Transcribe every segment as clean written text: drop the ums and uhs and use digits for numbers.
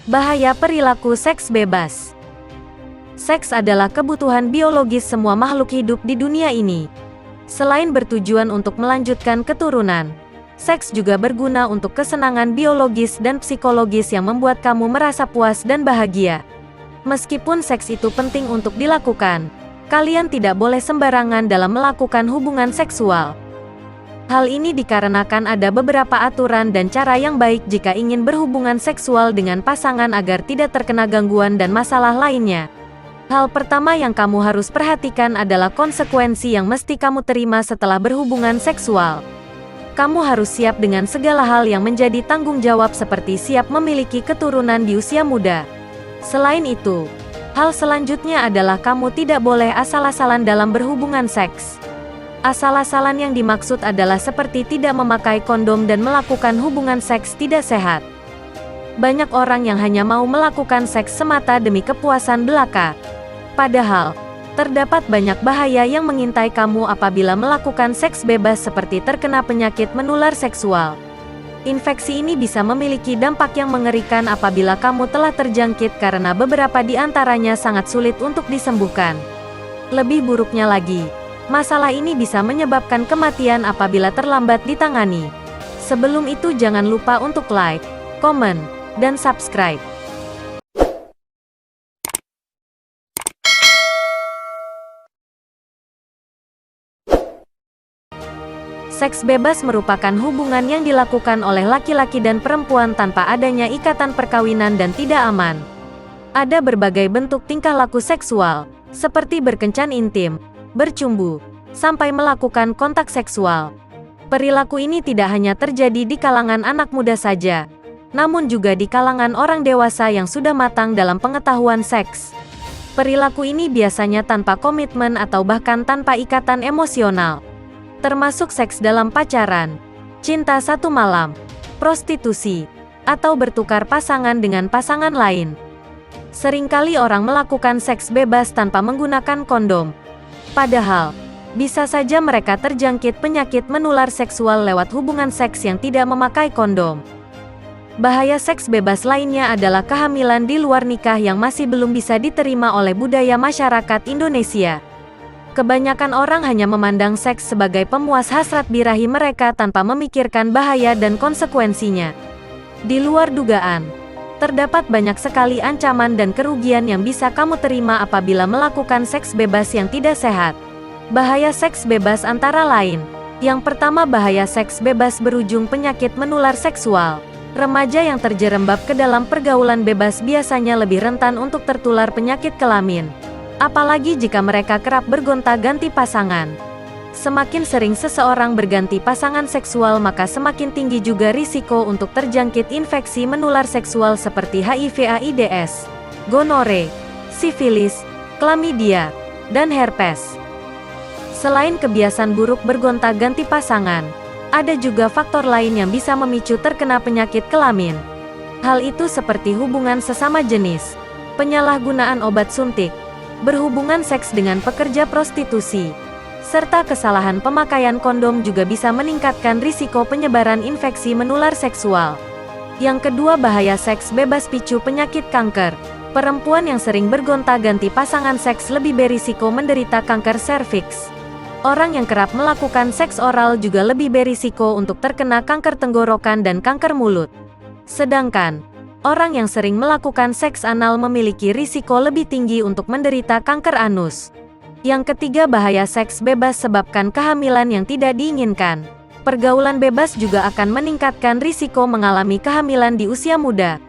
Bahaya perilaku seks bebas. Seks adalah kebutuhan biologis semua makhluk hidup di dunia ini. Selain bertujuan untuk melanjutkan keturunan, seks juga berguna untuk kesenangan biologis dan psikologis yang membuat kamu merasa puas dan bahagia. Meskipun seks itu penting untuk dilakukan, kalian tidak boleh sembarangan dalam melakukan hubungan seksual. Hal ini dikarenakan ada beberapa aturan dan cara yang baik jika ingin berhubungan seksual dengan pasangan agar tidak terkena gangguan dan masalah lainnya. Hal pertama yang kamu harus perhatikan adalah konsekuensi yang mesti kamu terima setelah berhubungan seksual. Kamu harus siap dengan segala hal yang menjadi tanggung jawab seperti siap memiliki keturunan di usia muda. Selain itu, hal selanjutnya adalah kamu tidak boleh asal-asalan dalam berhubungan seks. Asal-asalan yang dimaksud adalah seperti tidak memakai kondom dan melakukan hubungan seks tidak sehat. Banyak orang yang hanya mau melakukan seks semata demi kepuasan belaka. Padahal, terdapat banyak bahaya yang mengintai kamu apabila melakukan seks bebas seperti terkena penyakit menular seksual. Infeksi ini bisa memiliki dampak yang mengerikan apabila kamu telah terjangkit karena beberapa di antaranya sangat sulit untuk disembuhkan. Lebih buruknya lagi, masalah ini bisa menyebabkan kematian apabila terlambat ditangani. Sebelum itu jangan lupa untuk like, komen, dan subscribe. Seks bebas merupakan hubungan yang dilakukan oleh laki-laki dan perempuan tanpa adanya ikatan perkawinan dan tidak aman. Ada berbagai bentuk tingkah laku seksual, seperti berkencan intim, bercumbu, sampai melakukan kontak seksual. Perilaku ini tidak hanya terjadi di kalangan anak muda saja, namun juga di kalangan orang dewasa yang sudah matang dalam pengetahuan seks. Perilaku ini biasanya tanpa komitmen atau bahkan tanpa ikatan emosional, termasuk seks dalam pacaran, cinta satu malam, prostitusi, atau bertukar pasangan dengan pasangan lain. Seringkali orang melakukan seks bebas tanpa menggunakan kondom. Padahal, bisa saja mereka terjangkit penyakit menular seksual lewat hubungan seks yang tidak memakai kondom. Bahaya seks bebas lainnya adalah kehamilan di luar nikah yang masih belum bisa diterima oleh budaya masyarakat Indonesia. Kebanyakan orang hanya memandang seks sebagai pemuas hasrat birahi mereka tanpa memikirkan bahaya dan konsekuensinya. Di luar dugaan, terdapat banyak sekali ancaman dan kerugian yang bisa kamu terima apabila melakukan seks bebas yang tidak sehat. Bahaya seks bebas antara lain. Yang pertama, bahaya seks bebas berujung penyakit menular seksual. Remaja yang terjerembab ke dalam pergaulan bebas biasanya lebih rentan untuk tertular penyakit kelamin. Apalagi jika mereka kerap bergonta-ganti pasangan. Semakin sering seseorang berganti pasangan seksual, maka semakin tinggi juga risiko untuk terjangkit infeksi menular seksual seperti HIV/AIDS, gonore, sifilis, klamidia, dan herpes. Selain kebiasaan buruk bergonta-ganti pasangan, ada juga faktor lain yang bisa memicu terkena penyakit kelamin. Hal itu seperti hubungan sesama jenis, penyalahgunaan obat suntik, berhubungan seks dengan pekerja prostitusi, serta kesalahan pemakaian kondom juga bisa meningkatkan risiko penyebaran infeksi menular seksual. Yang kedua, bahaya seks bebas picu penyakit kanker. Perempuan yang sering bergonta-ganti pasangan seks lebih berisiko menderita kanker serviks. Orang yang kerap melakukan seks oral juga lebih berisiko untuk terkena kanker tenggorokan dan kanker mulut. Sedangkan, orang yang sering melakukan seks anal memiliki risiko lebih tinggi untuk menderita kanker anus. Yang ketiga, bahaya seks bebas sebabkan kehamilan yang tidak diinginkan. Pergaulan bebas juga akan meningkatkan risiko mengalami kehamilan di usia muda.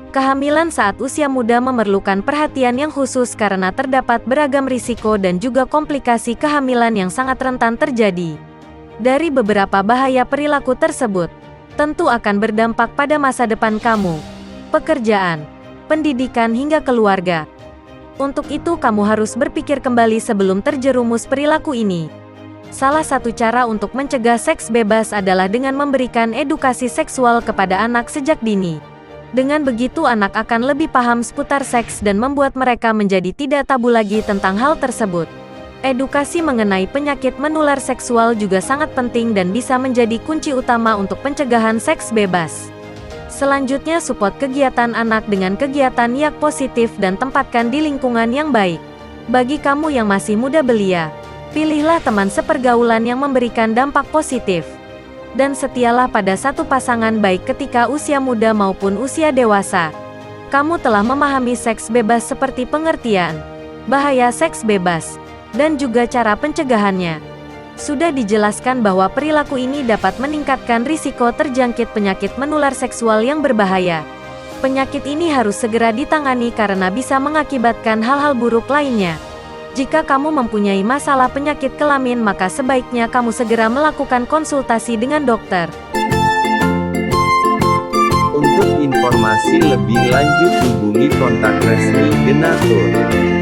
Kehamilan saat usia muda memerlukan perhatian yang khusus karena terdapat beragam risiko dan juga komplikasi kehamilan yang sangat rentan terjadi. Dari beberapa bahaya perilaku tersebut, tentu akan berdampak pada masa depan kamu, pekerjaan, pendidikan hingga keluarga. Untuk itu kamu harus berpikir kembali sebelum terjerumus perilaku ini. Salah satu cara untuk mencegah seks bebas adalah dengan memberikan edukasi seksual kepada anak sejak dini. Dengan begitu anak akan lebih paham seputar seks dan membuat mereka menjadi tidak tabu lagi tentang hal tersebut. Edukasi mengenai penyakit menular seksual juga sangat penting dan bisa menjadi kunci utama untuk pencegahan seks bebas. Selanjutnya, support kegiatan anak dengan kegiatan yang positif dan tempatkan di lingkungan yang baik. Bagi kamu yang masih muda belia, pilihlah teman sepergaulan yang memberikan dampak positif. Dan setialah pada satu pasangan baik ketika usia muda maupun usia dewasa. Kamu telah memahami seks bebas seperti pengertian, bahaya seks bebas, dan juga cara pencegahannya. Sudah dijelaskan bahwa perilaku ini dapat meningkatkan risiko terjangkit penyakit menular seksual yang berbahaya. Penyakit ini harus segera ditangani karena bisa mengakibatkan hal-hal buruk lainnya. Jika kamu mempunyai masalah penyakit kelamin, maka sebaiknya kamu segera melakukan konsultasi dengan dokter. Untuk informasi lebih lanjut hubungi kontak resmi Genatur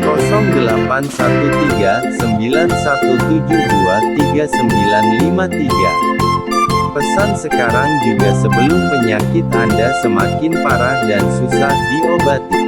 081391723953. Pesan sekarang juga sebelum penyakit Anda semakin parah dan susah diobati.